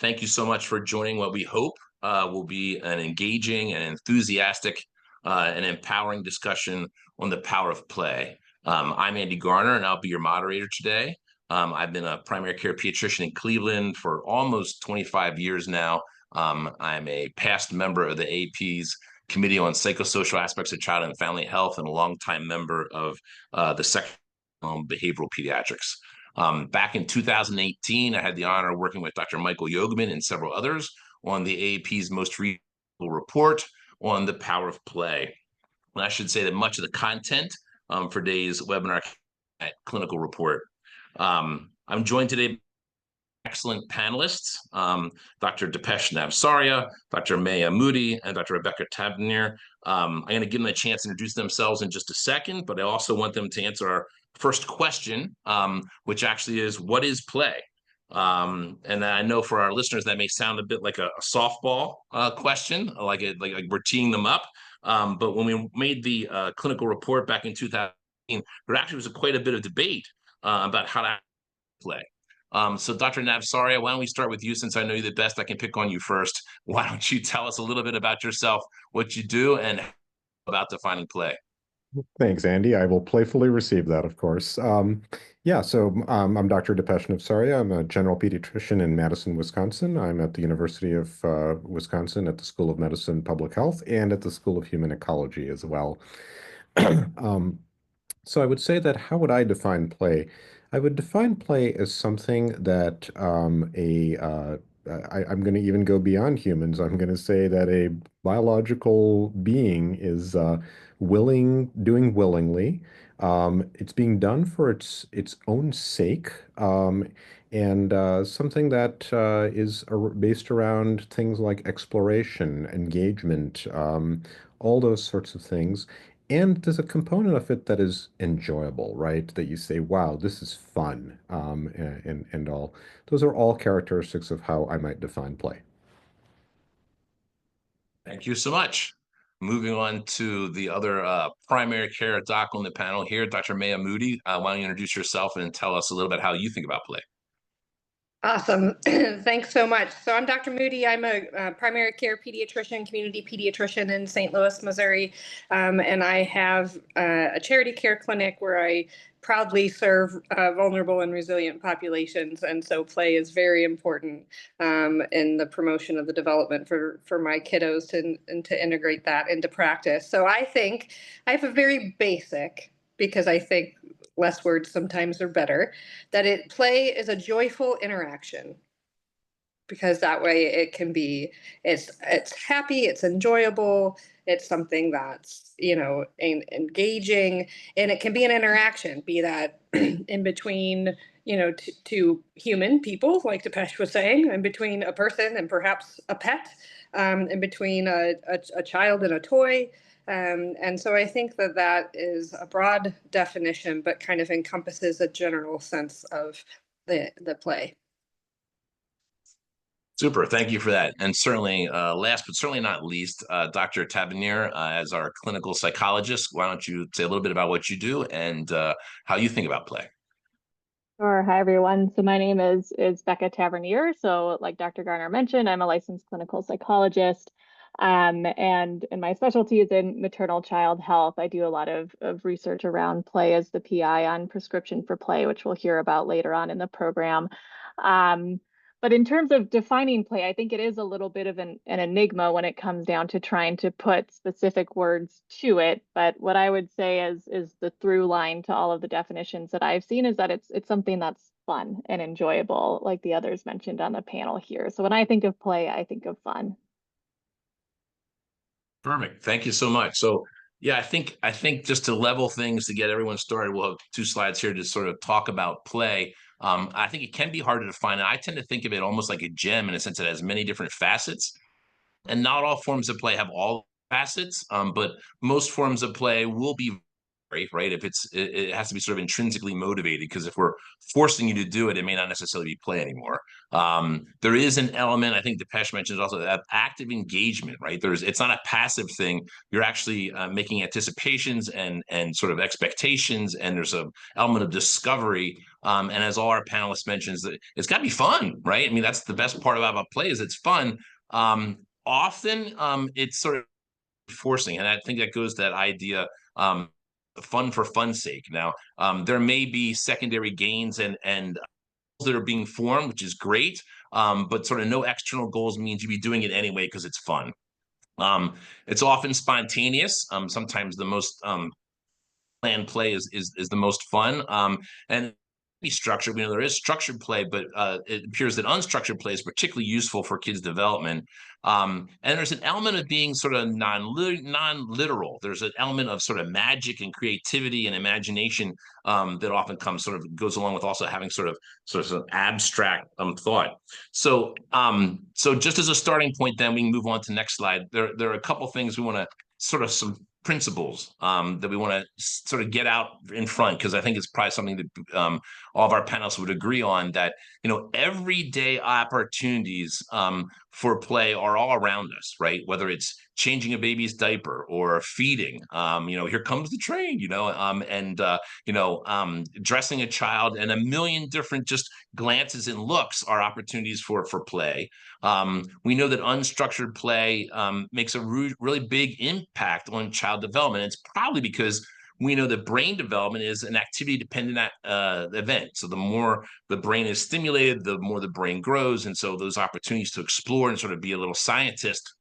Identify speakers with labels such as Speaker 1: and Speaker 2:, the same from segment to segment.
Speaker 1: Thank you so much for joining what we hope will be an engaging and enthusiastic and empowering discussion on the power of play. I'm Andy Garner, and I'll be your moderator today. I've been a primary care pediatrician in Cleveland for almost 25 years now. I'm a past member of the AAP's Committee on Psychosocial Aspects of Child and Family Health and a longtime member of the Section on Behavioral Pediatrics. Back in 2018, I had the honor of working with Dr. Michael Yogeman and several others on the AAP's most recent report on the power of play. And I should say that much of the content for today's webinar clinical report. I'm joined today by excellent panelists, Dr. Dipesh Navsaria, Dr. Moody, and Dr. Rebecca Tavernier. I'm going to give them a chance to introduce themselves in just a second, but I also want them to answer our first question, which actually is, what is play? And I know for our listeners that may sound a bit like a softball question, like we're teeing them up. But when we made the clinical report back in 2018, there actually was quite a bit of debate about how to play. So Dr. Navsaria, why don't we start with you, since I know you the best, I can pick on you first. Why don't you tell us a little bit about yourself, what you do, and about defining play?
Speaker 2: Thanks, Andy. I will playfully receive that, of course. I'm Dr. Dipesh Navsaria. I'm a general pediatrician in Madison, Wisconsin. I'm at the University of Wisconsin at the School of Medicine, Public Health, and at the School of Human Ecology as well. So I would say that how would I define play? I would define play as something that I'm going to even go beyond humans. I'm going to say that a biological being is doing willingly. It's being done for its own sake, and something that is based around things like exploration, engagement, all those sorts of things. And there's a component of it that is enjoyable, right? That you say, wow, this is fun, and all. Those are all characteristics of how I might define play.
Speaker 1: Thank you so much. Moving on to the other primary care doc on the panel here, Dr. Moody. Why don't you introduce yourself and tell us a little bit how you think about play?
Speaker 3: Awesome. Thanks so much. So I'm Dr. Moody. I'm a primary care pediatrician, community pediatrician in St. Louis, Missouri. And I have a charity care clinic where I proudly serve vulnerable and resilient populations. And so play is very important in the promotion of the development for my kiddos and to integrate that into practice. So I think I have a very basic, because I think less words sometimes are better, that play is a joyful interaction, because that way it can be, it's happy, it's enjoyable, it's something that's, engaging, and it can be an interaction, be that in between, two human people, like Dipesh was saying, in between a person and perhaps a pet, in between a child and a toy. And so I think that is a broad definition, but kind of encompasses a general sense of the play.
Speaker 1: Super, thank you for that. And certainly, last but certainly not least, Dr. Tavernier, as our clinical psychologist, why don't you say a little bit about what you do and how you think about play?
Speaker 4: Sure. Hi, everyone. So my name is Becca Tavernier. So like Dr. Garner mentioned, I'm a licensed clinical psychologist. And my specialty is in maternal child health. I do a lot of research around play as the PI on prescription for play, which we'll hear about later on in the program. But in terms of defining play, I think it is a little bit of an enigma when it comes down to trying to put specific words to it. But what I would say is the through line to all of the definitions that I've seen is that it's something that's fun and enjoyable, like the others mentioned on the panel here. So when I think of play, I think of fun.
Speaker 1: Perfect. Thank you so much. So yeah, I think just to level things, to get everyone started, we'll have 2 slides here to sort of talk about play. I think it can be hard to define. I tend to think of it almost like a gem in a sense that it has many different facets. And not all forms of play have all facets, but most forms of play will be right? If it has to be sort of intrinsically motivated, because if we're forcing you to do it, it may not necessarily be play anymore. There is an element, I think Dipesh mentioned also, of active engagement, right? It's not a passive thing. You're actually making anticipations and sort of expectations, and there's an element of discovery. And as all our panelists mentioned, it's got to be fun, right? I mean, that's the best part about play, is it's fun. Often it's sort of forcing, and I think that goes to that idea, fun for fun's sake. Now, there may be secondary gains and that are being formed, which is great, but sort of no external goals means you'd be doing it anyway because it's fun. It's often spontaneous. Sometimes the most planned play is the most fun. And be structured. We know there is structured play, but it appears that unstructured play is particularly useful for kids' development. And there's an element of being sort of non-literal. There's an element of sort of magic and creativity and imagination that often comes, sort of goes along with also having sort of abstract thought. So just as a starting point, then we can move on to the next slide. There are a couple things we want to sort of some principles that we want to sort of get out in front, because I think it's probably something that all of our panelists would agree on, that, you know, everyday opportunities for play are all around us, right? Whether it's changing a baby's diaper or feeding, you know, here comes the train, you know, dressing a child, and a million different just glances and looks are opportunities for play. We know that unstructured play makes a really big impact on child development. It's probably because we know that brain development is an activity-dependent event. So the more the brain is stimulated, the more the brain grows. And so those opportunities to explore and sort of be a little scientist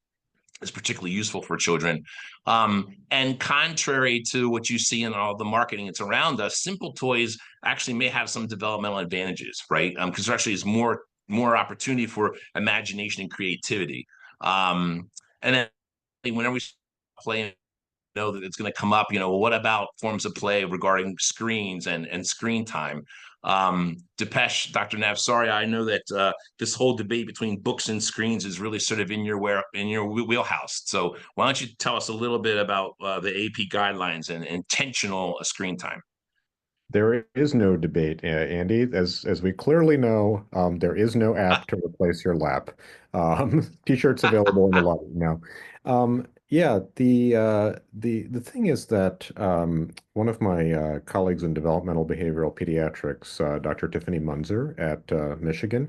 Speaker 1: is particularly useful for children. And contrary to what you see in all the marketing that's around us, simple toys actually may have some developmental advantages, right? Because there actually is more opportunity for imagination and creativity. And then whenever we play, know that it's going to come up, you know, what about forms of play regarding screens and screen time? Dipesh, Dr. Navsaria, I know that this whole debate between books and screens is really sort of in your wheelhouse. So why don't you tell us a little bit about the AAP guidelines and intentional screen time?
Speaker 2: There is no debate, Andy. As we clearly know, there is no app to replace your lap. T-shirts available in the lobby now. Yeah, the thing is that one of my colleagues in developmental behavioral pediatrics, Dr. Tiffany Munzer at Michigan,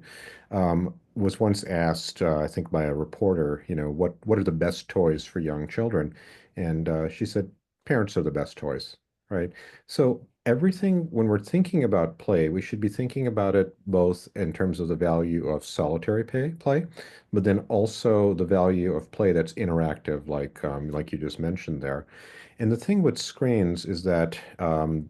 Speaker 2: was once asked, I think by a reporter, you know, what are the best toys for young children? And she said, parents are the best toys, right? So everything, when we're thinking about play, we should be thinking about it both in terms of the value of solitary play, but then also the value of play that's interactive, like you just mentioned there. And the thing with screens is that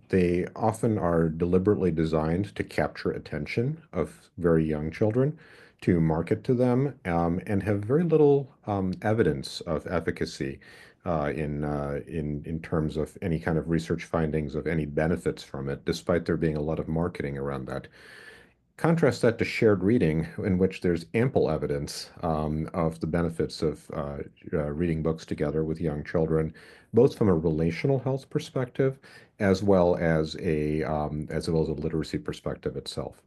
Speaker 2: they often are deliberately designed to capture attention of very young children, to market to them, and have very little evidence of efficacy in terms of any kind of research findings of any benefits from it, despite there being a lot of marketing around that. Contrast that to shared reading, in which there's ample evidence of the benefits of reading books together with young children, both from a relational health perspective as well as a literacy perspective itself.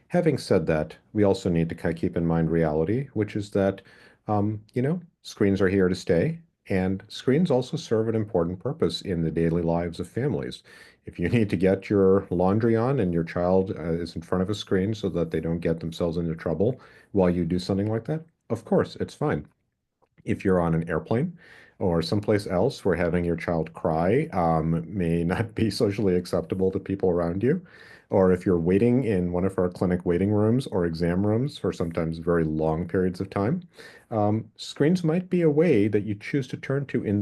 Speaker 2: Having said that, we also need to keep in mind reality, which is that you know, screens are here to stay, and screens also serve an important purpose in the daily lives of families. If you need to get your laundry on and your child is in front of a screen so that they don't get themselves into trouble while you do something like that, of course, it's fine. If you're on an airplane or someplace else where having your child cry may not be socially acceptable to people around you, or if you're waiting in one of our clinic waiting rooms or exam rooms for sometimes very long periods of time, screens might be a way that you choose to turn to in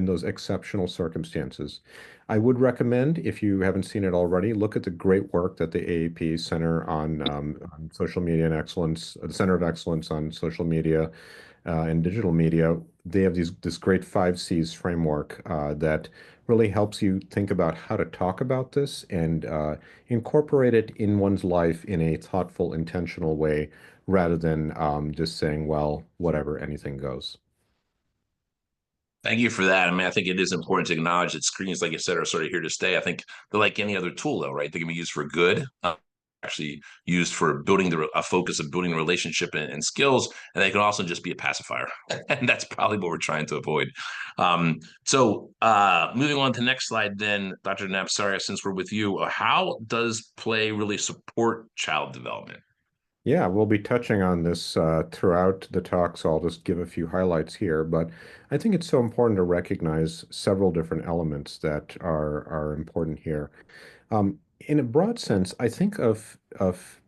Speaker 2: those exceptional circumstances. I would recommend, if you haven't seen it already, look at the great work that the AAP Center on Social Media and Excellence, the Center of Excellence on Social Media and Digital Media. They have this great 5 Cs framework that really helps you think about how to talk about this and incorporate it in one's life in a thoughtful, intentional way, rather than just saying, well, whatever, anything goes.
Speaker 1: Thank you for that. I mean, I think it is important to acknowledge that screens, like you said, are sort of here to stay. I think they're like any other tool, though, right? They can be used for good, actually used for building a focus of building a relationship and skills, and they can also just be a pacifier. And that's probably what we're trying to avoid. Moving on to the next slide, then, Dr. Navsaria, since we're with you, how does play really support child development?
Speaker 2: Yeah, we'll be touching on this throughout the talk, so I'll just give a few highlights here. But I think it's so important to recognize several different elements that are important here. In a broad sense, I think of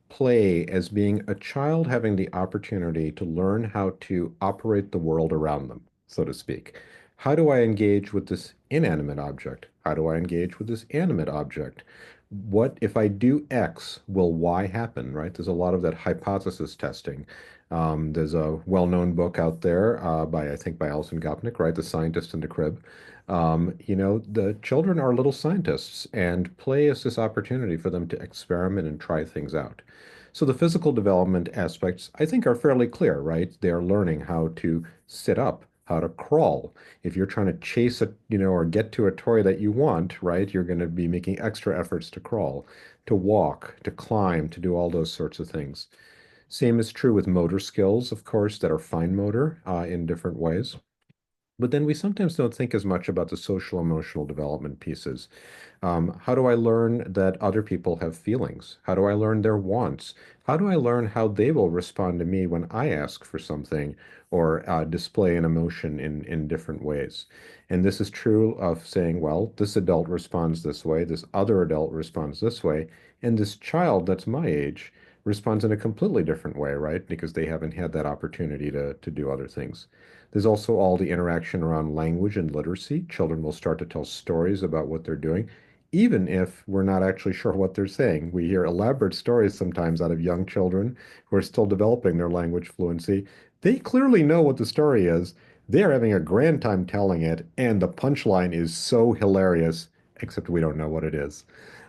Speaker 2: play as being a child having the opportunity to learn how to operate the world around them, so to speak. How do I engage with this inanimate object? How do I engage with this animate object? What if I do X, will Y happen, right? There's a lot of that hypothesis testing. There's a well-known book out there I think by Alison Gopnik, right? The Scientist in the Crib. The children are little scientists, and play is this opportunity for them to experiment and try things out. So the physical development aspects, I think, are fairly clear, right? They're learning how to sit up, how to crawl. If you're trying to chase or get to a toy that you want, right, you're going to be making extra efforts to crawl, to walk, to climb, to do all those sorts of things. Same is true with motor skills, of course, that are fine motor in different ways. But then we sometimes don't think as much about the social emotional development pieces. How do I learn that other people have feelings? How do I learn their wants? How do I learn how they will respond to me when I ask for something or display an emotion in different ways? And this is true of saying, well, this adult responds this way, this other adult responds this way, and this child that's my age responds in a completely different way, right? Because they haven't had that opportunity to do other things. There's also all the interaction around language and literacy. Children will start to tell stories about what they're doing, even if we're not actually sure what they're saying. We hear elaborate stories sometimes out of young children who are still developing their language fluency. They clearly know what the story is. They're having a grand time telling it, and the punchline is so hilarious, except we don't know what it is.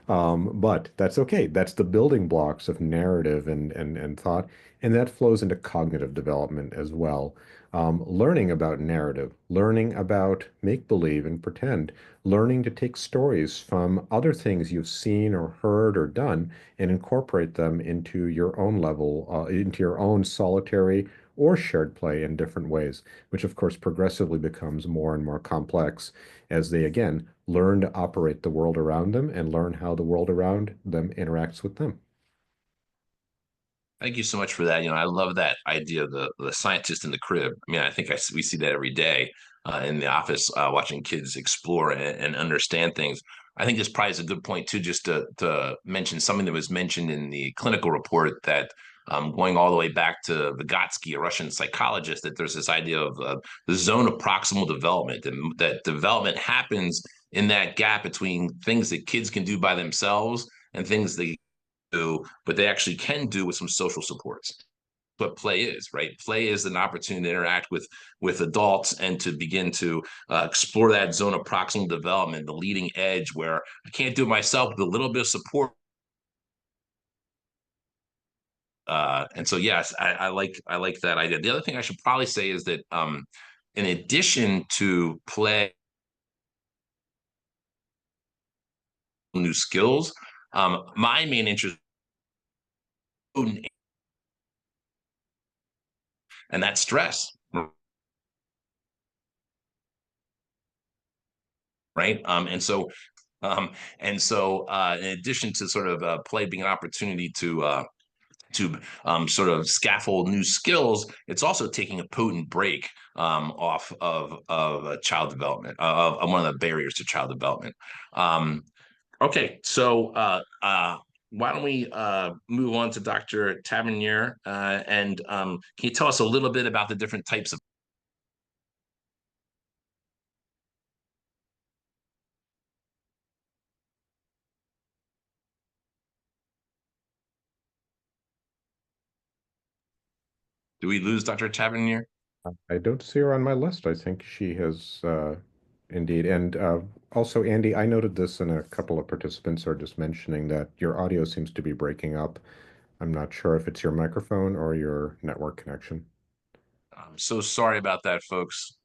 Speaker 2: But that's okay. That's the building blocks of narrative and thought, and that flows into cognitive development as well. Learning about narrative, learning about make-believe and pretend, learning to take stories from other things you've seen or heard or done and incorporate them into your own level, into your own solitary or shared play in different ways, which of course progressively becomes more and more complex as they again learn to operate the world around them and learn how the world around them interacts with them.
Speaker 1: Thank you so much for that. I love that idea of the scientist in the crib. I mean, I think we see that every day in the office, watching kids explore and understand things. I think this probably is a good point too, just to mention something that was mentioned in the clinical report that going all the way back to Vygotsky, a Russian psychologist, that there's this idea of the zone of proximal development, and that development happens in that gap between things that kids can do by themselves and things they do, but they actually can do with some social supports. What play is, right? Play is an opportunity to interact with adults and to begin to explore that zone of proximal development, the leading edge where I can't do it myself with a little bit of support. And so, yes, I like that idea. The other thing I should probably say is that in addition to play new skills, my main interest, and that's stress, right? In addition to sort of play being an opportunity to sort of scaffold new skills, it's also taking a potent break off of child development, of one of the barriers to child development. Okay, so why don't we move on to Dr. Tavernier, and can you tell us a little bit about the different types of— Do we lose Dr. Tavernier?
Speaker 2: I don't see her on my list. I think she has indeed. And also, Andy, I noted this and a couple of participants are just mentioning that your audio seems to be breaking up. I'm not sure if it's your microphone or your network connection.
Speaker 1: I'm so sorry about that, folks.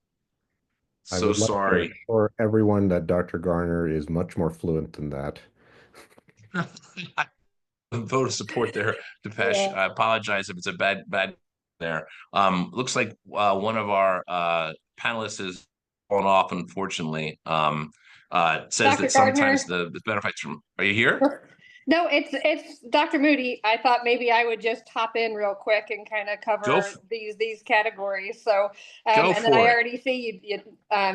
Speaker 2: I
Speaker 1: So
Speaker 2: would like to
Speaker 1: sorry.
Speaker 2: assure everyone that Dr. Garner is much more fluent than that.
Speaker 1: Vote of support there, Dipesh.
Speaker 3: Yeah.
Speaker 1: I apologize if it's a bad there. Looks like one of our panelists is fallen off, unfortunately. Says
Speaker 3: Dr.
Speaker 1: that sometimes
Speaker 3: Gardner.
Speaker 1: the benefits from. Are you here?
Speaker 3: No, it's Dr. Moody. I thought maybe I would just hop in real quick and kind of
Speaker 1: Go
Speaker 3: cover these categories. So,
Speaker 1: go
Speaker 3: and then I
Speaker 1: for it.
Speaker 3: already see you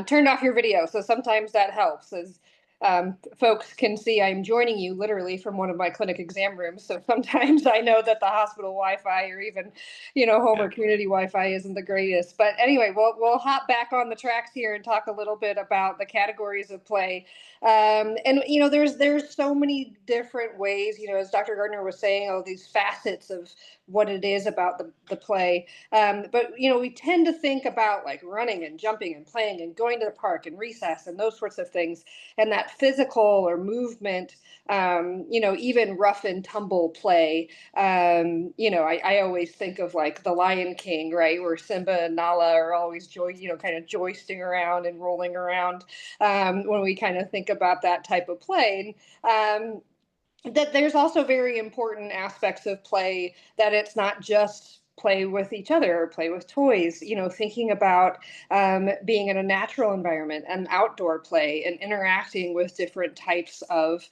Speaker 3: turned off your video, so sometimes that helps as folks can see I'm joining you literally from one of my clinic exam rooms. So sometimes I know that the hospital Wi-Fi or even home
Speaker 1: Yeah.
Speaker 3: or community Wi-Fi isn't the greatest. But anyway, we'll hop back on the tracks here and talk a little bit about the categories of play. And there's so many different ways, as Dr. Gardner was saying, all these facets of what it is about the play. But we tend to think about like running and jumping and playing and going to the park and recess and those sorts of things, and that physical or movement, even rough and tumble play. I always think of like the Lion King, right, where Simba and Nala are always kind of joisting around and rolling around, when we kind of think about that type of play. That there's also very important aspects of play, that it's not just play with each other or play with toys, thinking about being in a natural environment and outdoor play and interacting with different types of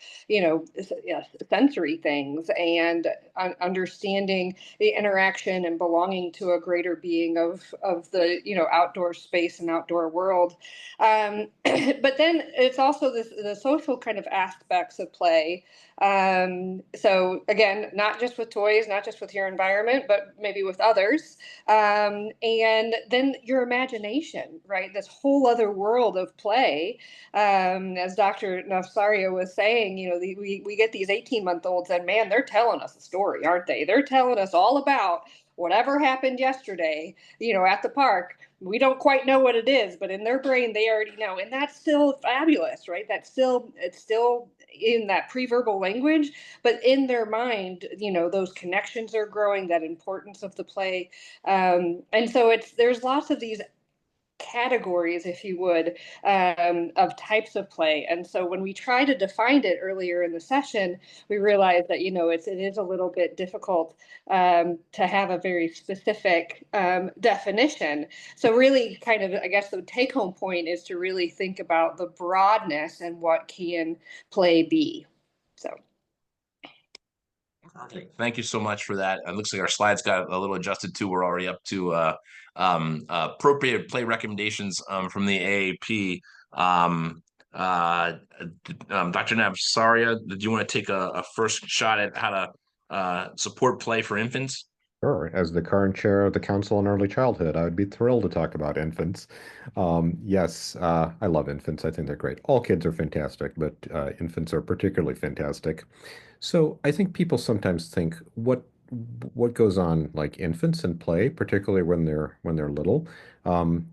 Speaker 3: sensory things, and understanding the interaction and belonging to a greater being of the outdoor space and outdoor world. But then it's also the social kind of aspects of play. So again, not just with toys, not just with your environment, but maybe with others. And then your imagination, right? This whole other world of play. As Dr. Navsaria was saying, we get these 18-month-olds, and man, they're telling us a story, aren't they? They're telling us all about whatever happened yesterday, at the park. We don't quite know what it is, but in their brain, they already know. And that's still fabulous, right? It's still in that pre-verbal language, but in their mind, those connections are growing, that importance of the play. And so there's lots of these categories, if you would, of types of play. And so when we try to define it earlier in the session, we realize that it is a little bit difficult to have a very specific definition. So really, kind of, I guess the take-home point is to really think about the broadness and what can play be. So.
Speaker 1: Perfect. Thank you so much for that. It looks like our slides got a little adjusted too. We're already up to appropriate play recommendations from the AAP. Dr. Navsaria, did you want to take a first shot at how to support play for infants?
Speaker 2: Sure. As the current chair of the Council on Early Childhood, I would be thrilled to talk about infants. Yes, I love infants. I think they're great. All kids are fantastic, but infants are particularly fantastic. So I think people sometimes think what goes on like infants and play, particularly when they're little.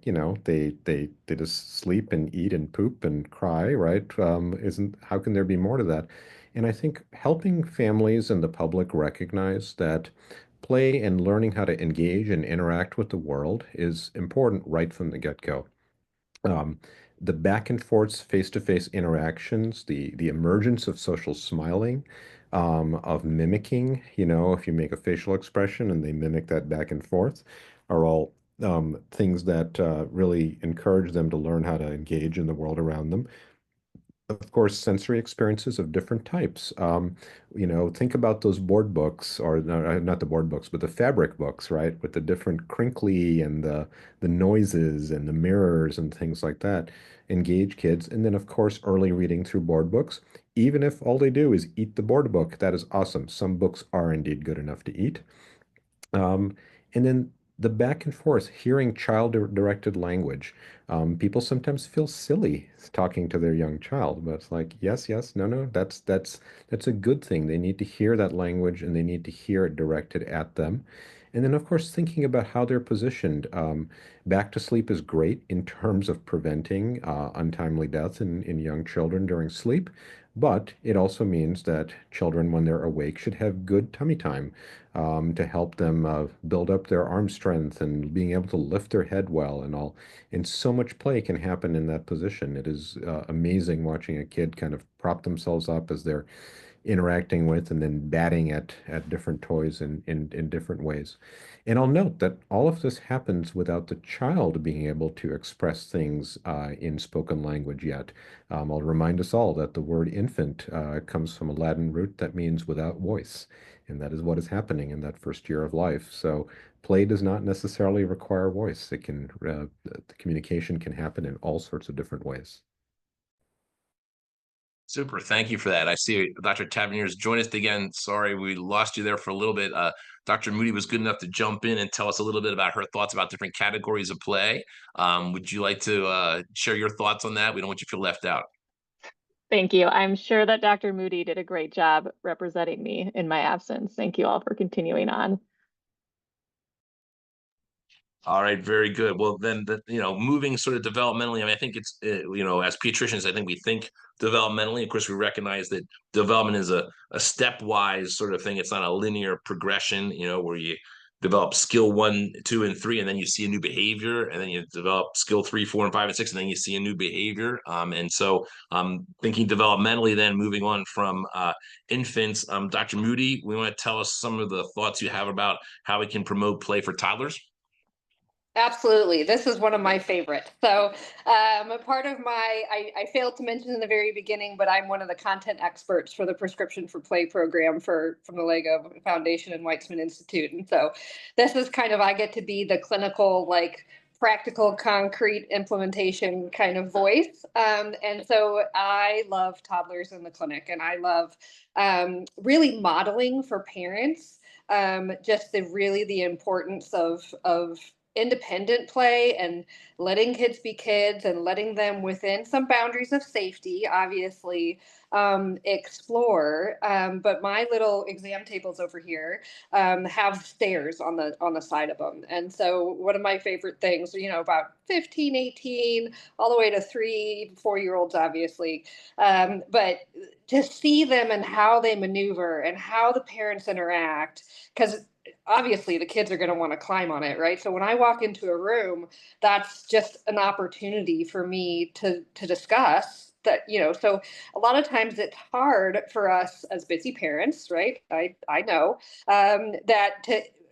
Speaker 2: They just sleep and eat and poop and cry, right? Isn't how can there be more to that? And I think helping families and the public recognize that play and learning how to engage and interact with the world is important right from the get-go. Um, the back and forth face-to-face interactions, the emergence of social smiling, of mimicking, if you make a facial expression and they mimic that back and forth, are all things that really encourage them to learn how to engage in the world around them. Of course, sensory experiences of different types. Think about those board books, or no, not the board books, but the fabric books, right? With the different crinkly and the noises and the mirrors and things like that. Engage kids. And then, of course, early reading through board books. Even if all they do is eat the board book, that is awesome. Some books are indeed good enough to eat. Um, and then the back and forth, hearing child-directed language. People sometimes feel silly talking to their young child, but it's like, yes, yes, no, no, that's a good thing. They need to hear that language and they need to hear it directed at them. And then, of course, thinking about how they're positioned. Back to sleep is great in terms of preventing untimely deaths in young children during sleep, but it also means that children, when they're awake, should have good tummy time to help them build up their arm strength and being able to lift their head well and all. And so much play can happen in that position. It is amazing watching a kid kind of prop themselves up as they're interacting with and then batting at different toys in different ways. And I'll note that all of this happens without the child being able to express things in spoken language yet. I'll remind us all that the word infant comes from a Latin root that means without voice, and that is what is happening in that first year of life. So play does not necessarily require voice. It can the communication can happen in all sorts of different ways.
Speaker 1: Super. Thank you for that. I see Dr. Tavernier has joined us again. Sorry, we lost you there for a little bit. Dr. Moody was good enough to jump in and tell us a little bit about her thoughts about different categories of play. Would you like to share your thoughts on that? We don't want you to feel left out.
Speaker 4: Thank you. I'm sure that Dr. Moody did a great job representing me in my absence. Thank you all for continuing on.
Speaker 1: All right, very good. Well, then, moving sort of developmentally, I mean, I think it's, as pediatricians, I think we think developmentally. Of course, we recognize that development is a stepwise sort of thing. It's not a linear progression, where you develop skill 1, 2, and 3, and then you see a new behavior, and then you develop skill 3, 4, and 5, and 6, and then you see a new behavior. And so thinking developmentally, then moving on from infants, Dr. Moody, we want to tell us some of the thoughts you have about how we can promote play for toddlers.
Speaker 3: Absolutely. This is one of my favorites. So part of I failed to mention in the very beginning, but I'm one of the content experts for the Prescription for Play program from the Lego Foundation and Weitzman Institute. And so this is kind of, I get to be the clinical, like practical, concrete implementation kind of voice. And so I love toddlers in the clinic, and I love really modeling for parents just the importance of independent play and letting kids be kids and letting them, within some boundaries of safety, obviously, explore. But my little exam tables over here have stairs on the side of them. And so one of my favorite things, about 15, 18, all the way to 3, 4-year-olds, obviously. But to see them and how they maneuver and how the parents interact, because obviously the kids are going to want to climb on it, right? So when I walk into a room, that's just an opportunity for me to discuss that, so a lot of times it's hard for us as busy parents, right? I know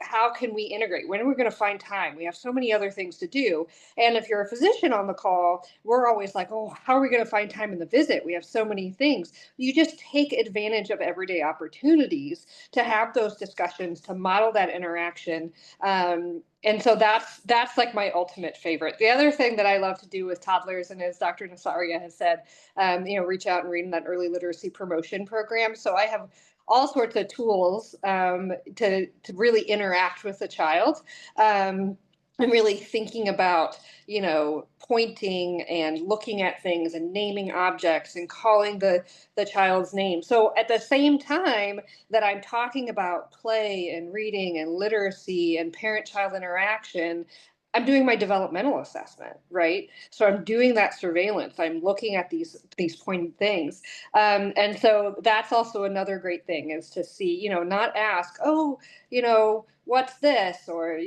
Speaker 3: how can we integrate? When are we going to find time? We have so many other things to do. And if you're a physician on the call, we're always like, oh, how are we going to find time in the visit? We have so many things. You just take advantage of everyday opportunities to have those discussions, to model that interaction. And so that's like my ultimate favorite. The other thing that I love to do with toddlers, and as Dr. Navsaria has said, reach out and read in that early literacy promotion program. So I have all sorts of tools to really interact with the child. I'm really thinking about, pointing and looking at things and naming objects and calling the child's name. So at the same time that I'm talking about play and reading and literacy and parent-child interaction, I'm doing my developmental assessment, right? So I'm doing that surveillance. I'm looking at these pointed things. And so that's also another great thing, is to see, not ask, oh, what's this? Or,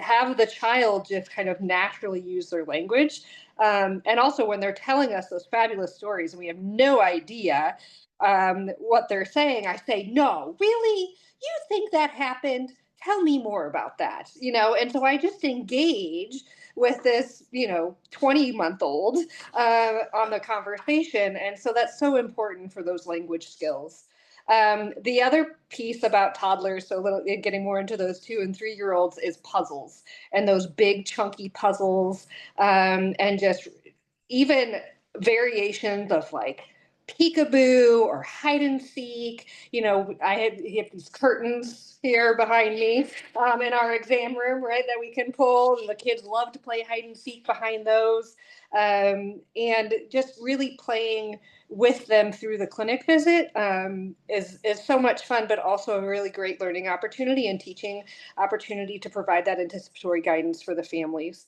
Speaker 3: have the child just kind of naturally use their language. And also when they're telling us those fabulous stories and we have no idea what they're saying, I say, no, really? You think that happened? Tell me more about that, and so I just engage with this 20-month-old on the conversation, and so that's so important for those language skills. The other piece about toddlers, so getting more into those 2 and 3-year-olds, is puzzles, and those big chunky puzzles, and just even variations of like peekaboo or hide and seek. I have these curtains here behind me in our exam room, right, that we can pull, and the kids love to play hide and seek behind those. And just really playing with them through the clinic visit is so much fun, but also a really great learning opportunity and teaching opportunity to provide that anticipatory guidance for the families.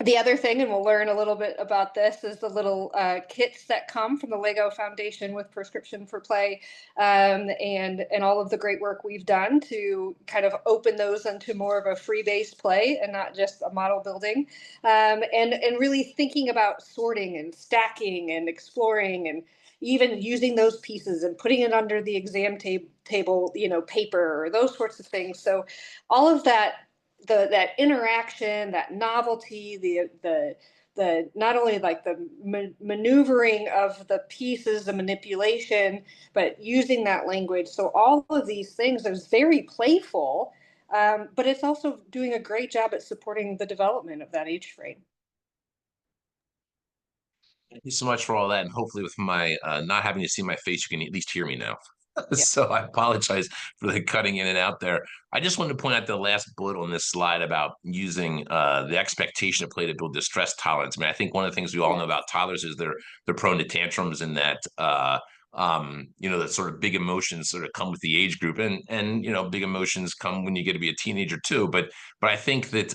Speaker 3: The other thing, and we'll learn a little bit about this, is the little kits that come from the Lego Foundation with Prescription for Play, and all of the great work we've done to kind of open those into more of a free-based play and not just a model building, and really thinking about sorting and stacking and exploring and even using those pieces and putting it under the exam table, paper or those sorts of things. So all of that. That interaction, that novelty, the not only like the maneuvering of the pieces, the manipulation, but using that language. So all of these things is very playful, but it's also doing a great job at supporting the development of that age frame.
Speaker 1: Thank you so much for all that. And hopefully with my not having to see my face, you can at least hear me now. So I apologize for the cutting in and out there. I just wanted to point out the last bullet on this slide about using the expectation of play to build distress tolerance. I mean, I think one of the things we all know about toddlers is they're prone to tantrums, and that that sort of big emotions sort of come with the age group, and big emotions come when you get to be a teenager too. But I think that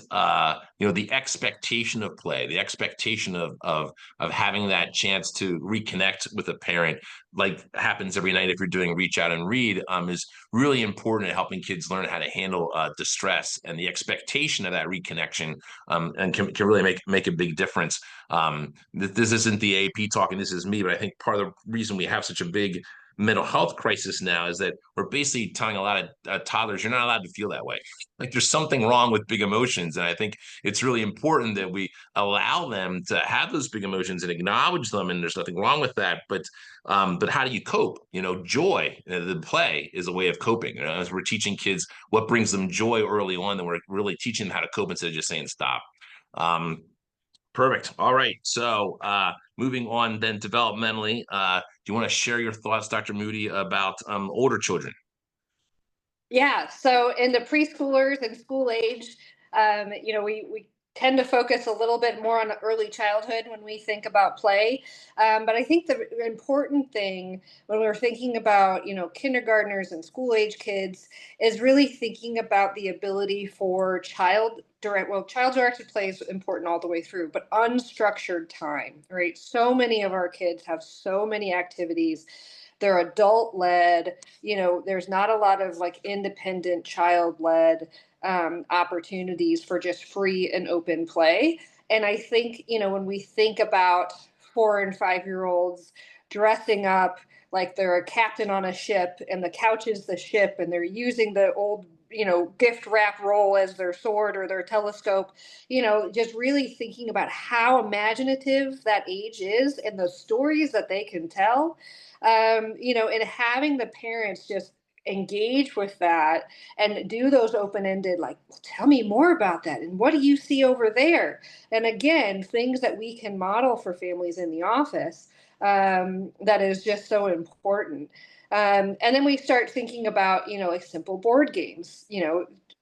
Speaker 1: the expectation of play, the expectation of having that chance to reconnect with a parent, like happens every night if you're doing reach out and read, is really important at helping kids learn how to handle distress, and the expectation of that reconnection and can really make a big difference. This isn't the AAP talking, this is me, but I think part of the reason we have such a big mental health crisis now is that we're basically telling a lot of toddlers, you're not allowed to feel that way. Like there's something wrong with big emotions. And I think it's really important that we allow them to have those big emotions and acknowledge them. And there's nothing wrong with that. But how do you cope? Joy, the play is a way of coping. As we're teaching kids what brings them joy early on, then we're really teaching them how to cope instead of just saying stop. Perfect. All right. So moving on then developmentally, do you want to share your thoughts, Dr. Moody, about older children?
Speaker 3: Yeah. So in the preschoolers and school age, we tend to focus a little bit more on early childhood when we think about play. But I think the important thing when we're thinking about, kindergartners and school age kids is really thinking about the ability for child-directed play is important all the way through, but unstructured time, right? So many of our kids have so many activities. They're adult led, there's not a lot of like independent child led opportunities for just free and open play. And I think, when we think about 4 and 5-year-olds dressing up like they're a captain on a ship and the couch is the ship and they're using the old, gift wrap roll as their sword or their telescope, just really thinking about how imaginative that age is and the stories that they can tell, and having the parents just engage with that and do those open-ended, like, well, tell me more about that and what do you see over there, and again things that we can model for families in the office, that is just so important. And then we start thinking about like simple board games,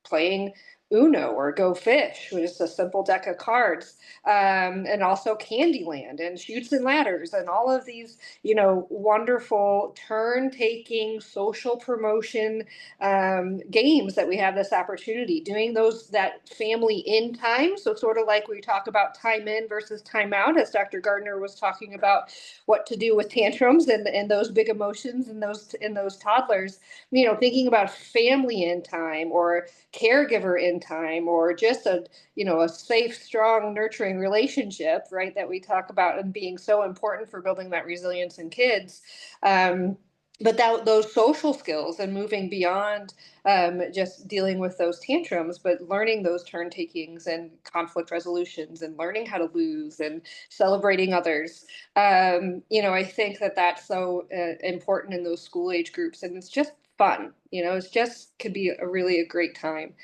Speaker 3: playing Uno or Go Fish, which is a simple deck of cards, and also Candyland and Chutes and Ladders and all of these, wonderful turn-taking social promotion games that we have this opportunity doing that family in time. So sort of like we talk about time in versus time out, as Dr. Garner was talking about what to do with tantrums and those big emotions and those toddlers, thinking about family in time or caregiver in time, or just a safe, strong, nurturing relationship, right, that we talk about and being so important for building that resilience in kids. But those social skills and moving beyond just dealing with those tantrums, but learning those turn takings and conflict resolutions and learning how to lose and celebrating others. I think that that's so important in those school age groups, and it's just fun. It's just could be a great time.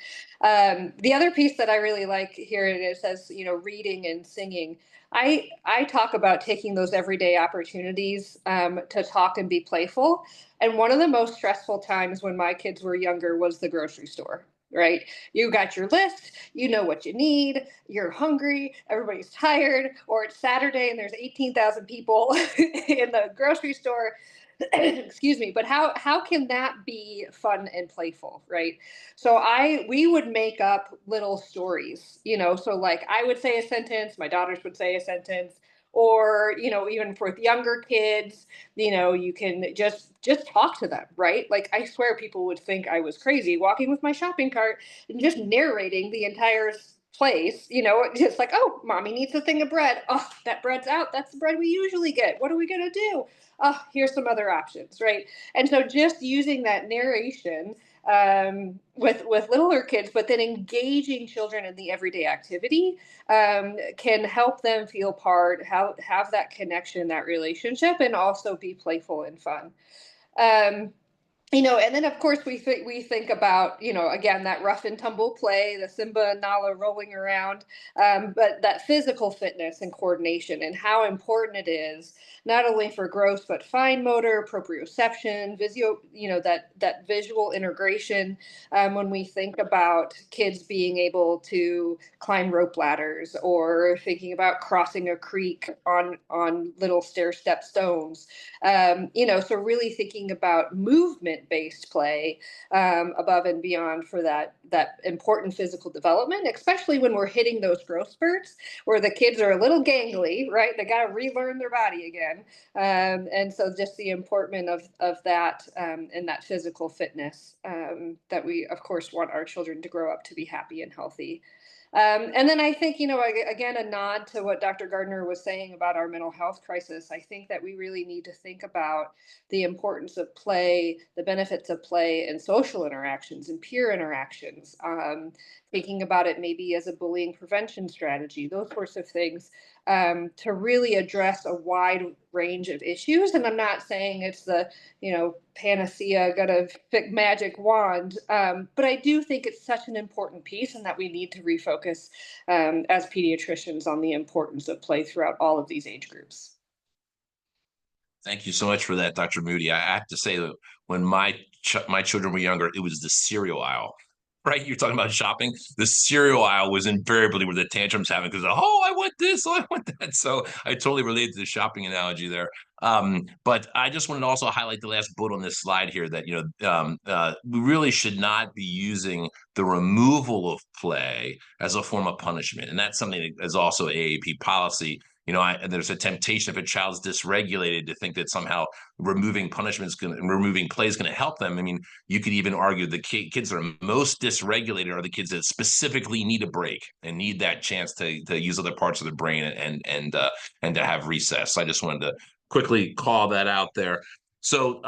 Speaker 3: The other piece that I really like here, it says, reading and singing. I talk about taking those everyday opportunities to talk and be playful. And one of the most stressful times when my kids were younger was the grocery store. right? You got your list, you know what you need, you're hungry, everybody's tired, or it's Saturday and there's 18,000 people in the grocery store. Excuse me, but how can that be fun and playful, right? So we would make up little stories, so like I would say a sentence, my daughters would say a sentence, or even for younger kids, you can just talk to them, right? Like I swear people would think I was crazy walking with my shopping cart and just narrating the entire place, just like, oh, mommy needs a thing of bread. Oh, that bread's out. That's the bread we usually get. What are we going to do? Oh, here's some other options, right? And so just using that narration with littler kids, but then engaging children in the everyday activity can help them feel part, have that connection, that relationship, and also be playful and fun. And then of course we think about, again, that rough and tumble play, the Simba and Nala rolling around, but that physical fitness and coordination and how important it is, not only for gross, but fine motor, proprioception, that visual integration. When we think about kids being able to climb rope ladders or thinking about crossing a creek on little stair step stones, so really thinking about movement-based play above and beyond for that important physical development, especially when we're hitting those growth spurts where the kids are a little gangly, right? They got to relearn their body again. And so just the importance of that and that physical fitness that we, of course, want our children to grow up to be happy and healthy. And then I think, again, a nod to what Dr. Garner was saying about our mental health crisis. I think that we really need to think about the importance of play, the benefits of play and social interactions and peer interactions, thinking about it maybe as a bullying prevention strategy, those sorts of things, to really address a wide range of issues. And I'm not saying it's the, panacea, got a magic wand, but I do think it's such an important piece and that we need to refocus as pediatricians on the importance of play throughout all of these age groups.
Speaker 1: Thank you so much for that, Dr. Moody. I have to say that when my children were younger, it was the cereal aisle, right? You're talking about shopping. The cereal aisle was invariably where the tantrums happened because, oh, I want this, oh, I want that. So I totally relate to the shopping analogy there. But I just wanted to also highlight the last bullet on this slide here that, we really should not be using the removal of play as a form of punishment. And that's something that is also AAP policy. There's a temptation if a child's dysregulated to think that somehow removing punishments and removing play is going to help them. I mean, you could even argue the kids that are most dysregulated are the kids that specifically need a break and need that chance to use other parts of the brain and to have recess. So I just wanted to quickly call that out there. So,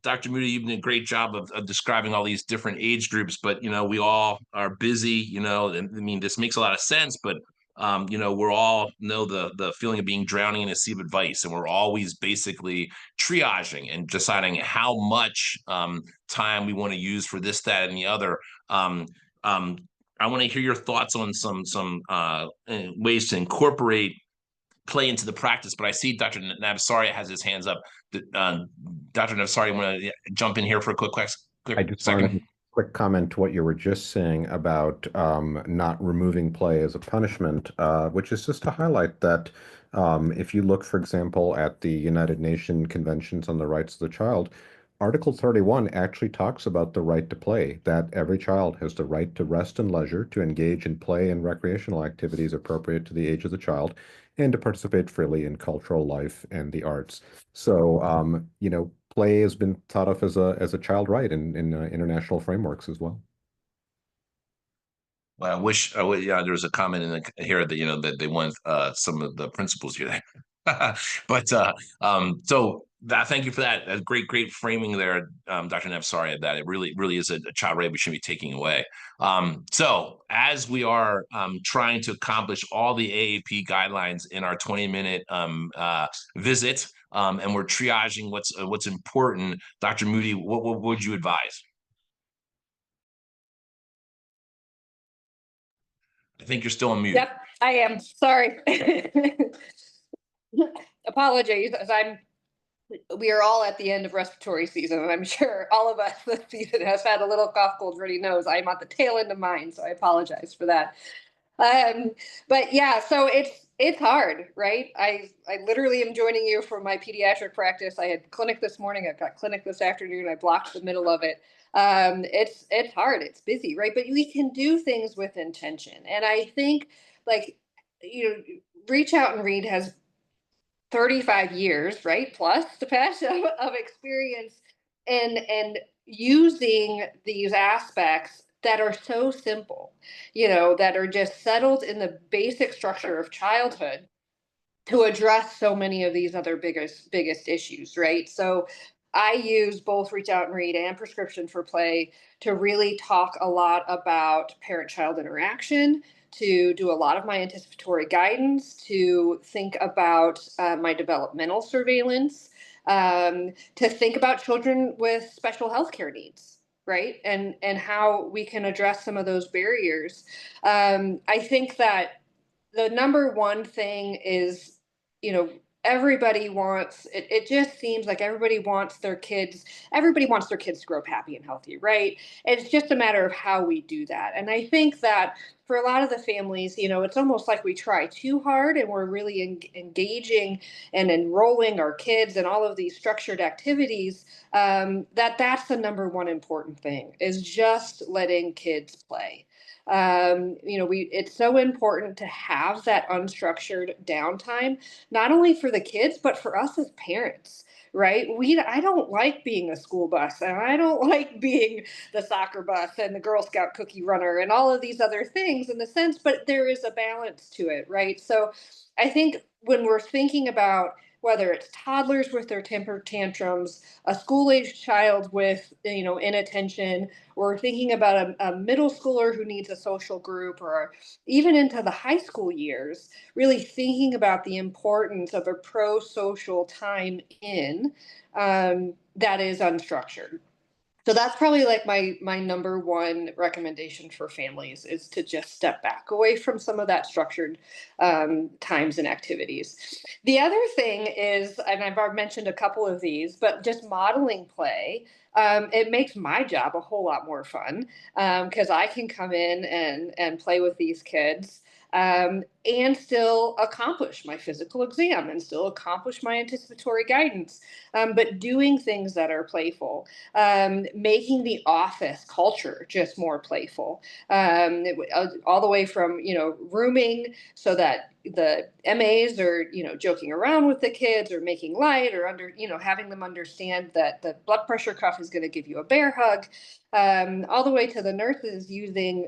Speaker 1: Dr. Moody, you've done a great job of describing all these different age groups, but, we all are busy, and I mean, this makes a lot of sense, but we're all know the feeling of being drowning in a sea of advice, and we're always basically triaging and deciding how much time we want to use for this, that, and the other. I want to hear your thoughts on some ways to incorporate play into the practice, but I see Dr. Navsaria has his hands up. Dr. Navsaria, want to jump in here for a quick
Speaker 2: I just
Speaker 1: second?
Speaker 2: wanted a quick comment to what you were just saying about not removing play as a punishment, which is just to highlight that if you look, for example, at the United Nations Conventions on the Rights of the Child, Article 31 actually talks about the right to play, that every child has the right to rest and leisure, to engage in play and recreational activities appropriate to the age of the child, and to participate freely in cultural life and the arts. So, play has been thought of as a child right in international frameworks as well.
Speaker 1: Well, I wish, yeah, there was a comment in here that, that they want some of the principles here. But so thank you for that. That's great framing there, Dr. Navsaria, that it really is a child right we should be taking away. So as we are trying to accomplish all the AAP guidelines in our 20-minute visit, and we're triaging what's important, Dr. Moody, what would you advise? I think you're still on mute.
Speaker 3: Yep, I am. Sorry. Apologies, as I'm we are all at the end of respiratory season, and I'm sure all of us this season has had a little cough, cold, runny nose. I'm at the tail end of mine, so I apologize for that. Um, but yeah, so it's hard, right? I literally am joining you from my pediatric practice. I had clinic this morning. I've got clinic this afternoon. I blocked the middle of it. It's hard. It's busy, right? But we can do things with intention, and I think like you know, Reach Out and Read has 35 years, right? Plus the past of experience and using these aspects that are so simple, that are just settled in the basic structure of childhood to address so many of these other biggest issues, right? So I use both Reach Out and Read and Prescription for Play to really talk a lot about parent-child interaction, to do a lot of my anticipatory guidance, to think about my developmental surveillance, to think about children with special healthcare needs, right? And how we can address some of those barriers. I think that the number one thing is, everybody wants it just seems like everybody wants their kids to grow up happy and healthy, right? It's just a matter of how we do that. And I think that for a lot of the families, it's almost like we try too hard and we're really engaging and enrolling our kids in all of these structured activities. That's the number one important thing, is just letting kids play. It's so important to have that unstructured downtime, not only for the kids, but for us as parents, right? I don't like being a school bus, and I don't like being the soccer bus and the Girl Scout cookie runner and all of these other things in the sense, but there is a balance to it, right? So I think when we're thinking about whether it's toddlers with their temper tantrums, a school-aged child with, inattention, or thinking about a middle schooler who needs a social group, or even into the high school years, really thinking about the importance of a pro-social time that is unstructured. So that's probably like my number one recommendation for families, is to just step back away from some of that structured times and activities. The other thing is, and I've already mentioned a couple of these, but just modeling play. It makes my job a whole lot more fun, because I can come in and play with these kids, and still accomplish my physical exam and still accomplish my anticipatory guidance, but doing things that are playful, making the office culture just more playful, all the way from, rooming so that the MAs are, joking around with the kids or making light, or having them understand that the blood pressure cuff is going to give you a bear hug, all the way to the nurses using,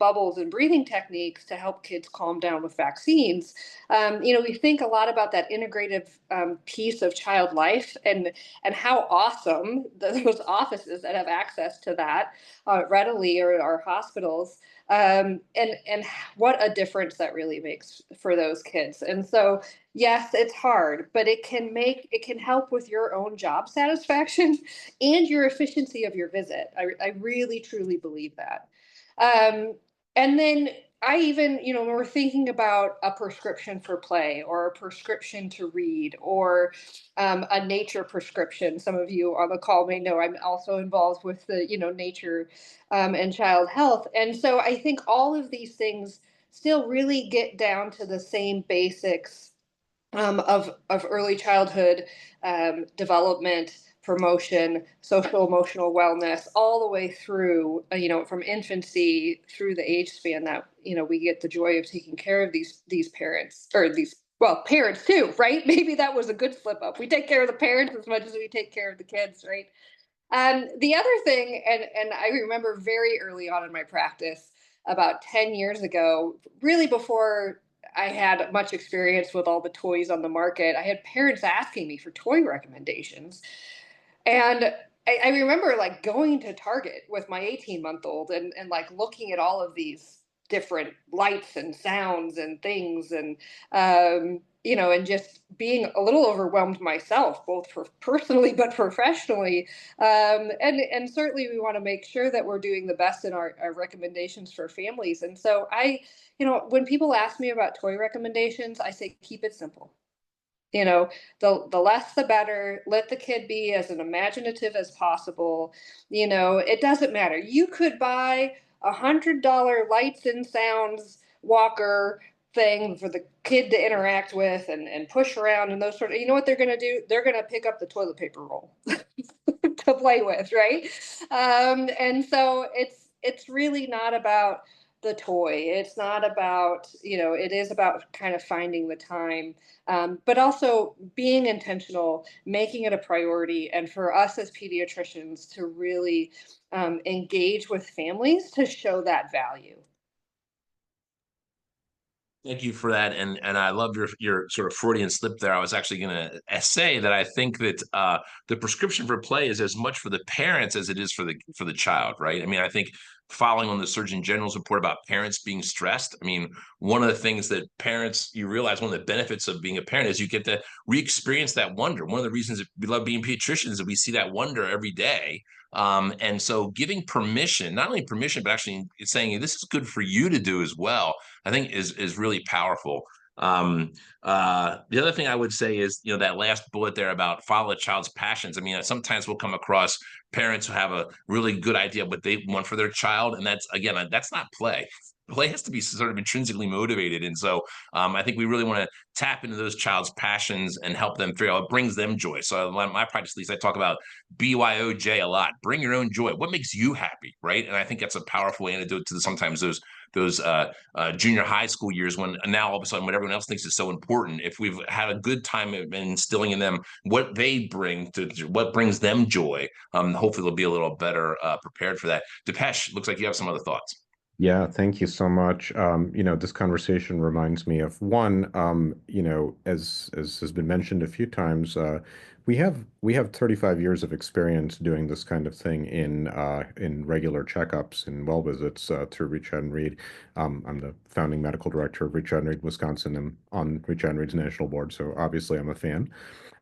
Speaker 3: bubbles and breathing techniques to help kids calm down with vaccines. We think a lot about that integrative piece of child life, and how awesome those offices that have access to that readily, or our hospitals, and what a difference that really makes for those kids. And so, yes, it's hard, but it can help with your own job satisfaction and your efficiency of your visit. I really truly believe that. And then I even, when we're thinking about a prescription for play, or a prescription to read, or a nature prescription. Some of you on the call may know I'm also involved with the, nature and child health. And so I think all of these things still really get down to the same basics of early childhood development, promotion, social emotional wellness, all the way through, from infancy through the age span that, we get the joy of taking care of these parents, or these, well, parents too, right? Maybe that was a good slip up. We take care of the parents as much as we take care of the kids, right? The other thing, and I remember very early on in my practice, about 10 years ago, really before I had much experience with all the toys on the market, I had parents asking me for toy recommendations. And I remember like going to Target with my 18-month-old, and like looking at all of these different lights and sounds and things, and just being a little overwhelmed myself, both for personally but professionally. And certainly we want to make sure that we're doing the best in our recommendations for families. And so when people ask me about toy recommendations, I say, keep it simple. You know, the less the better. Let the kid be as imaginative as possible. You know, it doesn't matter. You could buy $100 lights and sounds walker thing for the kid to interact with and push around and those sort of, you know what they're going to do? They're going to pick up the toilet paper roll to play with, right? And so it's really not about the toy. It's not about, you know, it is about kind of finding the time, but also being intentional, making it a priority, and for us as pediatricians to really engage with families to show that value.
Speaker 1: Thank you for that, and I love your sort of Freudian slip there. I was actually going to say that I think that the prescription for play is as much for the parents as it is for the child, right? I mean, I think following on the Surgeon General's report about parents being stressed, I mean, one of the things that parents, you realize one of the benefits of being a parent is you get to re-experience that wonder. One of the reasons that we love being pediatricians is that we see that wonder every day. And so giving permission, not only permission, but actually saying this is good for you to do as well, I think is really powerful. The other thing I would say is, you know, that last bullet there about follow a child's passions. I mean, sometimes we'll come across parents who have a really good idea of what they want for their child, and that's, again, that's not play. Play has to be sort of intrinsically motivated, and so I think we really want to tap into those child's passions and help them figure out what brings them joy. So my practice, at least, I talk about BYOJ a lot. Bring your own joy. What makes you happy, right? And I think that's a powerful antidote to sometimes those junior high school years when now all of a sudden what everyone else thinks is so important. If we've had a good time instilling in them what they bring to what brings them joy, hopefully they'll be a little better prepared for that. Dipesh, looks like you have some other thoughts.
Speaker 2: Yeah, thank you so much. This conversation reminds me of one, as has been mentioned a few times, we have 35 years of experience doing this kind of thing in regular checkups and well visits through Reach Out and Read. I'm the founding medical director of Reach Out and Read Wisconsin. I'm on Reach Out and Read's national board, so obviously I'm a fan.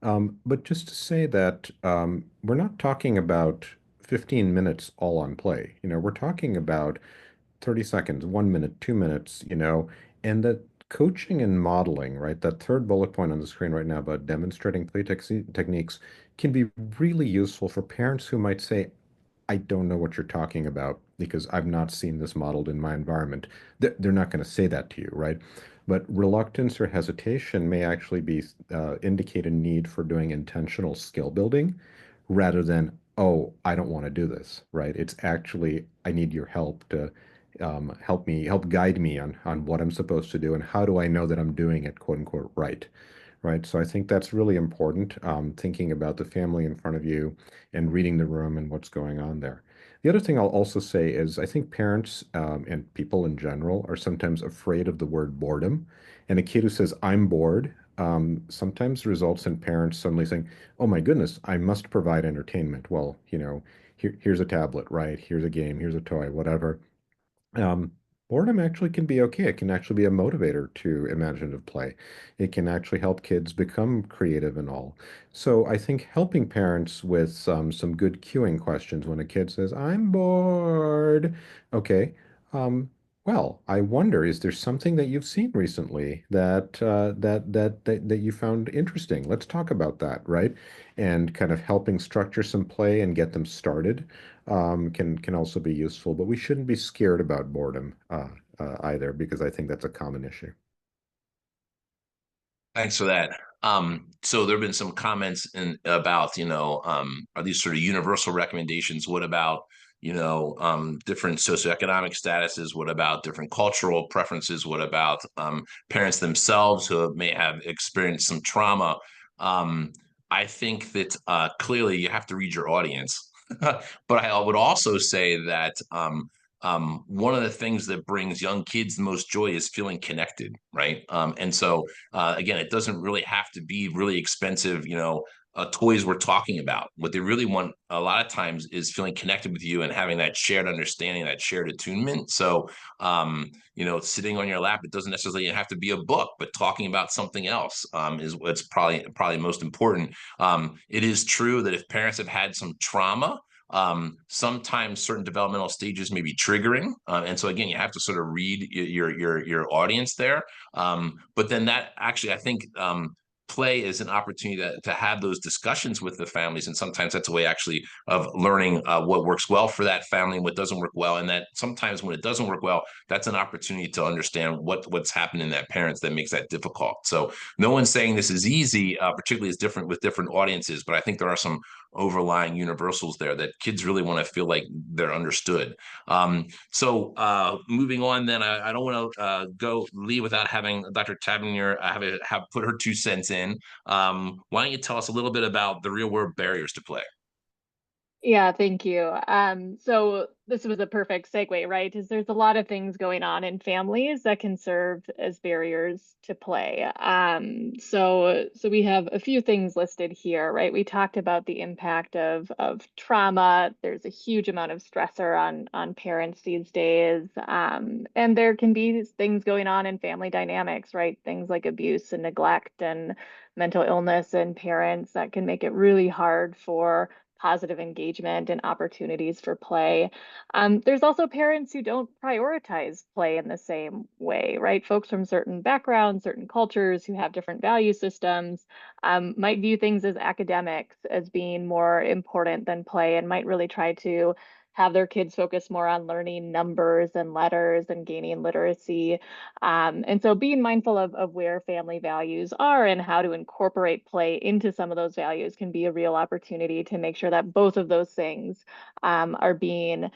Speaker 2: But just to say that we're not talking about 15 minutes all on play. We're talking about 30 seconds, 1 minute, 2 minutes, and that coaching and modeling, right? That third bullet point on the screen right now about demonstrating play techniques can be really useful for parents who might say, I don't know what you're talking about because I've not seen this modeled in my environment. They're not going to say that to you, right? But reluctance or hesitation may actually be indicate a need for doing intentional skill building rather than, oh, I don't want to do this, right? It's actually, I need your help to help guide me on what I'm supposed to do and how do I know that I'm doing it, quote unquote, right? Right. So I think that's really important, thinking about the family in front of you and reading the room and what's going on there. The other thing I'll also say is I think parents and people in general are sometimes afraid of the word boredom. And a kid who says, I'm bored, sometimes results in parents suddenly saying, oh my goodness, I must provide entertainment. Well, here's a tablet, right? Here's a game, here's a toy, whatever. Um, Boredom actually can be okay. It can actually be a motivator to imaginative play. It can actually help kids become creative and all. So I think helping parents with some good cueing questions when a kid says, I'm bored. Okay. Um, well, I wonder, is there something that you've seen recently that you found interesting? Let's talk about that, right? And kind of helping structure some play and get them started can also be useful, but we shouldn't be scared about boredom either, because I think that's a common issue.
Speaker 1: Thanks for that. So there have been some comments about, are these sort of universal recommendations? What about, different socioeconomic statuses? What about different cultural preferences? What about parents themselves who may have experienced some trauma? I think that clearly you have to read your audience. But I would also say that one of the things that brings young kids the most joy is feeling connected, right? And so again, it doesn't really have to be really expensive, toys we're talking about. What they really want a lot of times is feeling connected with you and having that shared understanding, that shared attunement. So, sitting on your lap, it doesn't necessarily have to be a book, but talking about something else is what's probably most important. It is true that if parents have had some trauma, sometimes certain developmental stages may be triggering, and so again, you have to sort of read your audience there. But then that actually, I think, play is an opportunity to have those discussions with the families, and sometimes that's a way actually of learning what works well for that family and what doesn't work well, and that sometimes when it doesn't work well, that's an opportunity to understand what's happening in that parents that makes that difficult. So no one's saying this is easy, particularly as different with different audiences, but I think there are some overlying universals there that kids really want to feel like they're understood. So moving on, then I don't want to go leave without having Dr. Tavernier have put her 2 cents in. Why don't you tell us a little bit about the real world barriers to play?
Speaker 4: Yeah, thank you. So this was a perfect segue, right? Because there's a lot of things going on in families that can serve as barriers to play. So we have a few things listed here, right? We talked about the impact of trauma. There's a huge amount of stressor on parents these days. And there can be things going on in family dynamics, right? Things like abuse and neglect and mental illness in parents that can make it really hard for positive engagement and opportunities for play. There's also parents who don't prioritize play in the same way, right? Folks from certain backgrounds, certain cultures who have different value systems might view things as academics as being more important than play, and might really try to have their kids focus more on learning numbers and letters and gaining literacy. And so being mindful of where family values are and how to incorporate play into some of those values can be a real opportunity to make sure that both of those things are being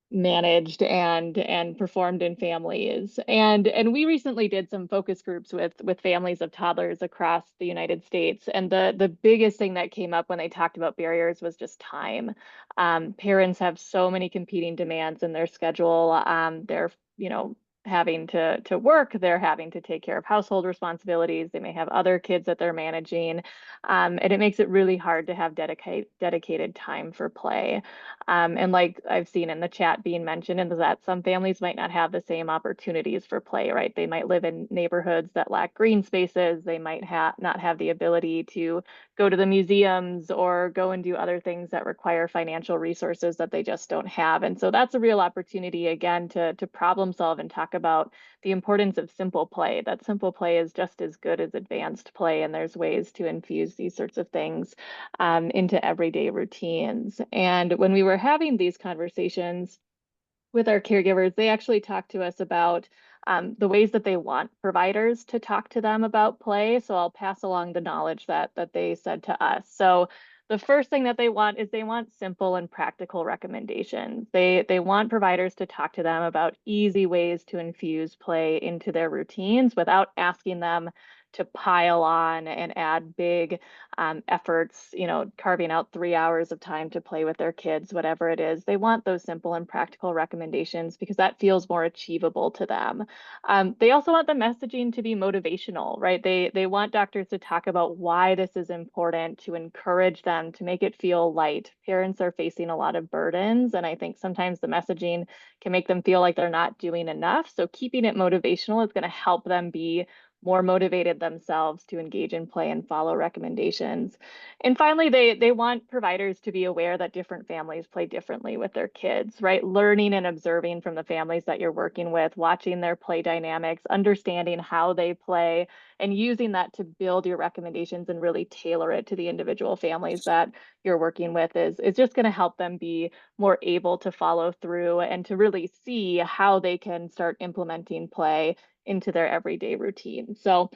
Speaker 4: managed and performed in families. And we recently did some focus groups with families of toddlers across the United States. And the biggest thing that came up when they talked about barriers was just time. Parents have so many competing demands in their schedule. They're, having to work, they're having to take care of household responsibilities. They may have other kids that they're managing. And it makes it really hard to have dedicated time for play. And like I've seen in the chat being mentioned, is that some families might not have the same opportunities for play, right? They might live in neighborhoods that lack green spaces. They might not have the ability to go to the museums or go and do other things that require financial resources that they just don't have. And so that's a real opportunity, again, to problem solve and talk about the importance of simple play. That simple play is just as good as advanced play, and there's ways to infuse these sorts of things into everyday routines. And when we were having these conversations with our caregivers, they actually talked to us about the ways that they want providers to talk to them about play. So I'll pass along the knowledge that they said to us. So the first thing that they want is they want simple and practical recommendations. They want providers to talk to them about easy ways to infuse play into their routines without asking them to pile on and add big efforts, carving out 3 hours of time to play with their kids, whatever it is. They want those simple and practical recommendations because that feels more achievable to them. They also want the messaging to be motivational, right? They want doctors to talk about why this is important, to encourage them, to make it feel light. Parents are facing a lot of burdens, and I think sometimes the messaging can make them feel like they're not doing enough. So keeping it motivational is going to help them be more motivated themselves to engage in play and follow recommendations. And finally, they want providers to be aware that different families play differently with their kids, right? Learning and observing from the families that you're working with, watching their play dynamics, understanding how they play, and using that to build your recommendations and really tailor it to the individual families that you're working with is just going to help them be more able to follow through and to really see how they can start implementing play into their everyday routine. So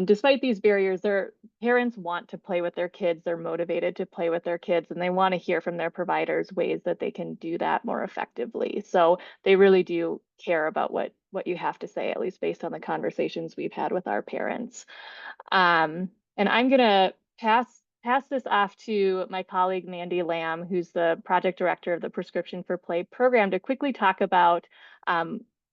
Speaker 4: despite these barriers, their parents want to play with their kids, they're motivated to play with their kids, and they want to hear from their providers ways that they can do that more effectively. So they really do care about what you have to say, at least based on the conversations we've had with our parents. And I'm gonna pass this off to my colleague, Mandy Lamb, who's the project director of the Prescription for Play program, to quickly talk about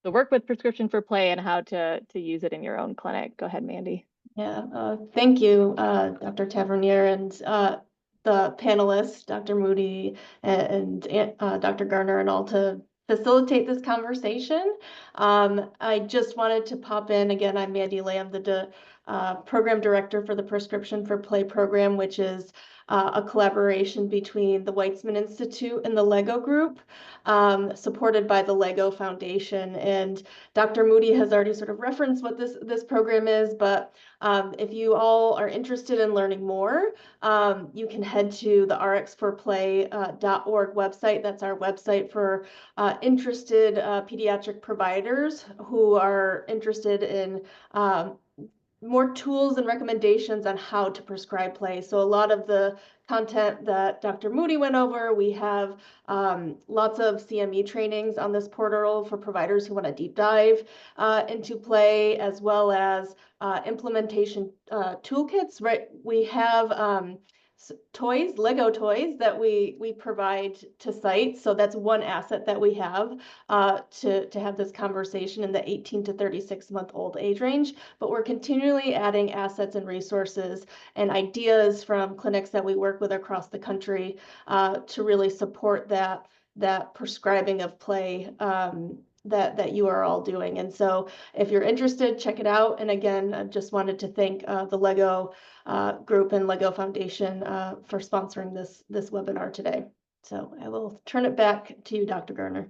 Speaker 4: the work with Prescription for Play and how to use it in your own clinic. Go ahead, Mandy.
Speaker 5: Yeah, thank you, Dr. Tavernier, and the panelists, Dr. Moody and Dr. Garner, and all to facilitate this conversation. I just wanted to pop in again. I'm Mandy Lamb, the program director for the Prescription for Play program, which is a collaboration between the Weitzman Institute and the LEGO Group, supported by the LEGO Foundation. And Dr. Moody has already sort of referenced what this program is, but if you all are interested in learning more, you can head to the rx4play.org website. That's our website for interested pediatric providers who are interested in more tools and recommendations on how to prescribe play. So a lot of the content that Dr. Moody went over, we have lots of CME trainings on this portal for providers who want to deep dive into play, as well as implementation toolkits, right? We have toys, Lego toys that we provide to sites. So that's one asset that we have to have this conversation in the 18 to 36-month-old age range. But we're continually adding assets and resources and ideas from clinics that we work with across the country to really support that prescribing of play that you are all doing. And so if you're interested, check it out. And again, I just wanted to thank the LEGO Group and LEGO Foundation for sponsoring this webinar today. So I will turn it back to you, Dr. Garner.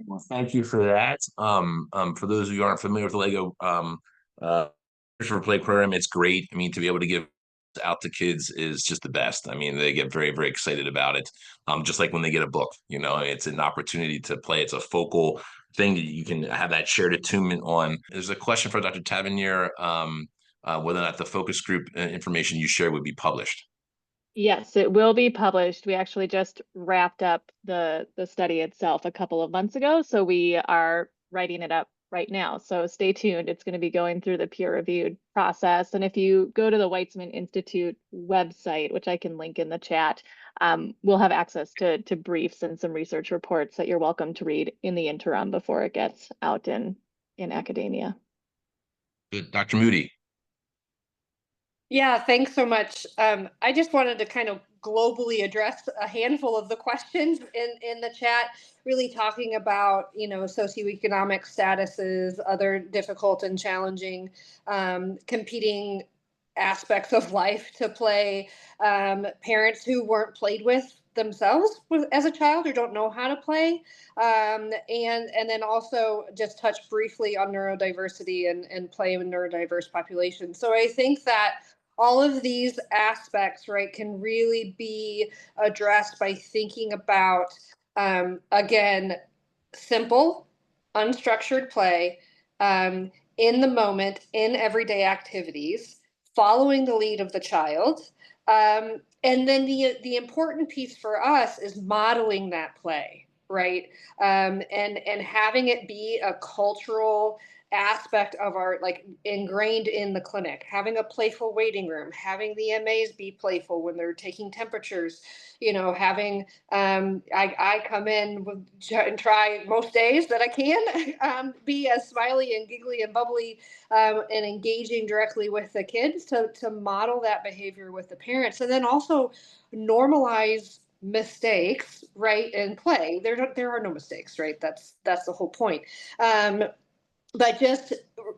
Speaker 1: Well, thank you for that. For those of you who aren't familiar with the LEGO for Play program, it's great. I mean, to be able to give out to kids is just the best. I mean, they get very, very excited about it. Just like when they get a book, you know, it's an opportunity to play. It's a focal thing that you can have that shared attunement on. There's a question for Dr. Tavernier, whether or not the focus group information you share would be published.
Speaker 4: Yes, it will be published. We actually just wrapped up the study itself a couple of months ago, so we are writing it up right now. So stay tuned. It's going to be going through the peer-reviewed process. And if you go to the Weitzman Institute website, which I can link in the chat, we'll have access to briefs and some research reports that you're welcome to read in the interim before it gets out in academia.
Speaker 1: Good. Dr. Moody.
Speaker 3: Yeah, thanks so much. I just wanted to kind of globally address a handful of the questions in the chat, really talking about, you know, socioeconomic statuses, other difficult and challenging competing aspects of life to play, parents who weren't played with themselves as a child or don't know how to play, and then also just touch briefly on neurodiversity and play in neurodiverse populations. So I think that all of these aspects, right, can really be addressed by thinking about, again, simple, unstructured play in the moment, in everyday activities, following the lead of the child. And then the important piece for us is modeling that play, right? And having it be a cultural aspect of our, like, ingrained in the clinic, having a playful waiting room, having the MAs be playful when they're taking temperatures, you know, having I come in and try most days that I can be as smiley and giggly and bubbly and engaging directly with the kids to model that behavior with the parents, and then also normalize mistakes, right, and play. There are no mistakes, right? That's the whole point. But just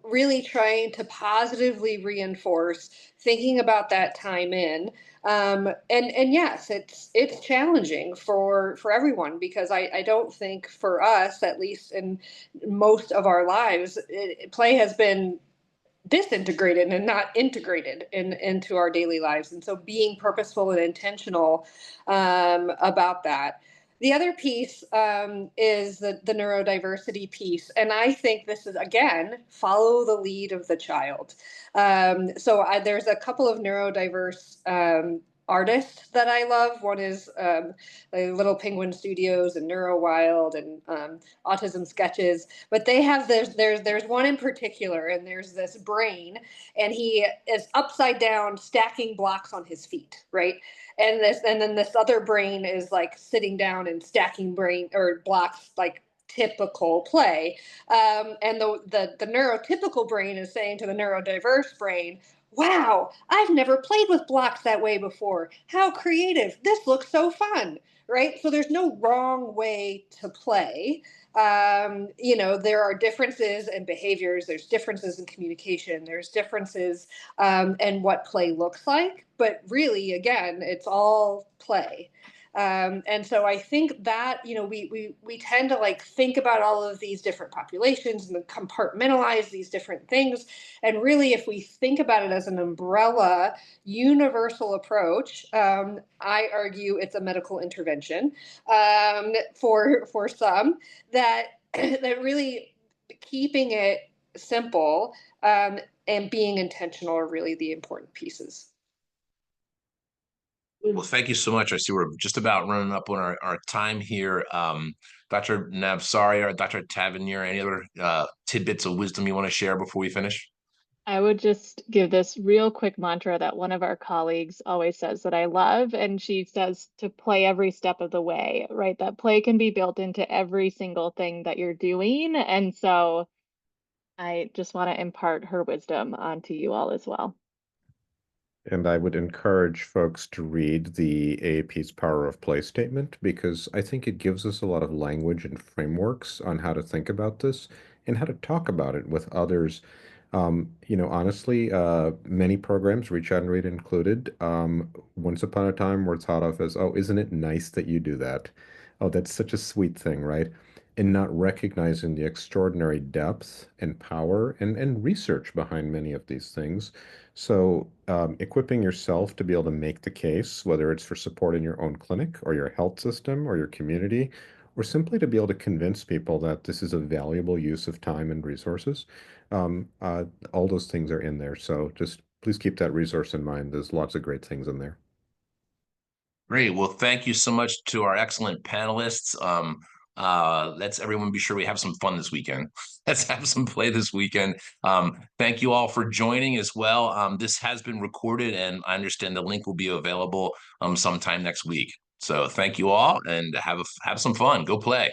Speaker 3: really trying to positively reinforce thinking about that time in. And yes, it's challenging for everyone, because I don't think for us, at least in most of our lives, play has been disintegrated and not integrated into our daily lives. And so being purposeful and intentional about that. The other piece is the neurodiversity piece. And I think this is, again, follow the lead of the child. So there's a couple of neurodiverse artists that I love. One is Little Penguin Studios and NeuroWild and Autism Sketches. But they have there's one in particular, and there's this brain, and he is upside down stacking blocks on his feet, right? And then this other brain is like sitting down and stacking blocks like typical play. And the neurotypical brain is saying to the neurodiverse brain, wow, I've never played with blocks that way before. How creative. This looks so fun, right? So there's no wrong way to play. There are differences in behaviors, there's differences in communication, there's differences in what play looks like, but really, again, it's all play. And so I think that, we tend to like think about all of these different populations and compartmentalize these different things. And really, if we think about it as an umbrella, universal approach, I argue it's a medical intervention for some that that really keeping it simple and being intentional are really the important pieces.
Speaker 1: Well, thank you so much. I see we're just about running up on our time here. Dr. Navsaria or Dr. Tavernier, any other tidbits of wisdom you want to share before we finish?
Speaker 4: I would just give this real quick mantra that one of our colleagues always says that I love, and she says to play every step of the way, right? That play can be built into every single thing that you're doing. And so I just want to impart her wisdom onto you all as well.
Speaker 2: And I would encourage folks to read the AAP's Power of Play statement because I think it gives us a lot of language and frameworks on how to think about this and how to talk about it with others. Honestly, many programs, Reach Out and Read included, once upon a time were thought of as, oh, isn't it nice that you do that? Oh, that's such a sweet thing, right? And not recognizing the extraordinary depth and power and research behind many of these things. So, equipping yourself to be able to make the case, whether it's for support in your own clinic or your health system or your community, or simply to be able to convince people that this is a valuable use of time and resources, all those things are in there. So just please keep that resource in mind. There's lots of great things in there.
Speaker 1: Great. Well, thank you so much to our excellent panelists. Let's everyone be sure we have some fun this weekend. Let's have some play this weekend. Thank you all for joining as well. This has been recorded, and I understand the link will be available sometime next week. So thank you all, and have some fun. Go play.